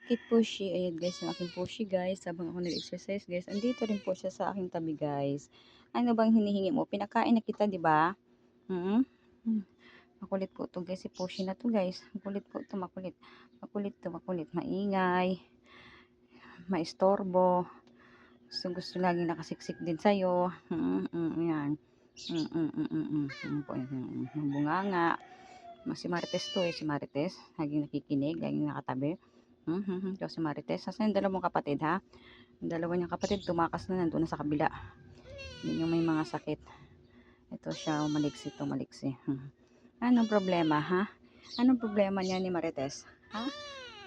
Kit Pushy. Ayan guys, yung aking Pushy guys. Habang ako nag-exercise guys, andito rin po siya sa aking tabi guys. Ano bang hinihingi mo? Pinakain na kita, di ba? Hmm? Hmm. Makulit po to guys, si Pushy na to guys. Makulit po to, makulit. Makulit to, makulit. Maingay. Maistorbo. Gusto laging nakasiksik din sa'yo. Yan. Yan po, yan. Bunganga. Si Marites to si Marites. Laging nakikinig, laging nakatabi. Ikaw si Marites. Saan yung dalawang kapatid ha? Yung dalawa niyang kapatid, tumakas na nandun na sa kabila. Yun yung may mga sakit. Ito siya, maliksi to, maliksi. Anong problema ha? Anong problema niya ni Marites? Ha?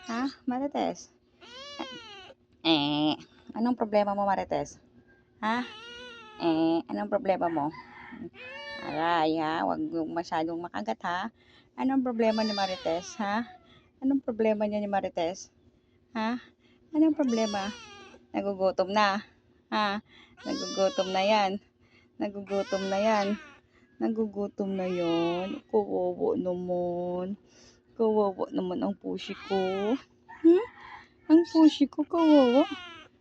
Ha? Marites? Anong problema mo Marites? Ha? Anong problema mo? Aray ha, wag masyadong makagat ha. Anong problema ni Marites ha? Anong problema niya ni Marites? Ha? Anong problema? Nagugutom na. Ha? Nagugutom na yan. Nagugutom na yan. Nagugutom na yan. Kawawa naman. Kawawa naman ang pushi ko. Ang pushi ko kawawa.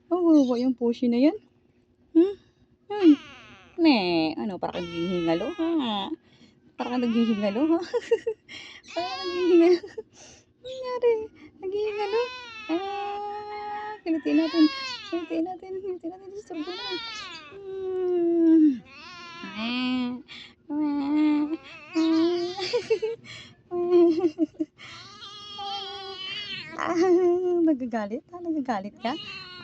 Kawawa yung pushi na yan. Ano, parang naghihingalo ha? Parang naghihingalo ha? Parang naghihingalo. Nangyari, naghihingalo. Kilitin natin. Kilitin natin. Kilitin natin. Disturbo na. Nagagalit ha? Nagagalit ka?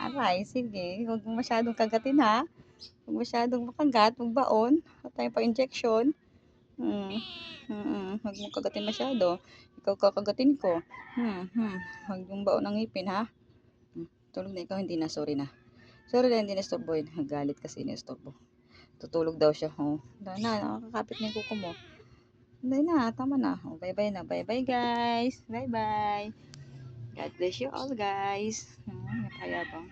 Aray, sige. Huwag mo masyadong kagatin ha? Huwag masyadong makagat. Huwag baon. Huwag tayong pa-injection. Huwag mo kagatin masyado. Ikaw kakagatin ko. Huwag yung baon ng ngipin ha? Tulog na ikaw, hindi na. Sorry na. Sorry na, hindi na istorbohin. Nagalit kasi inistorbo. Tutulog daw siya. Dahil na, nakakapit na yung kuko mo. Hindi na, tama na. Bye-bye na. Bye-bye guys. Bye-bye. God bless you all guys. Napakayabang.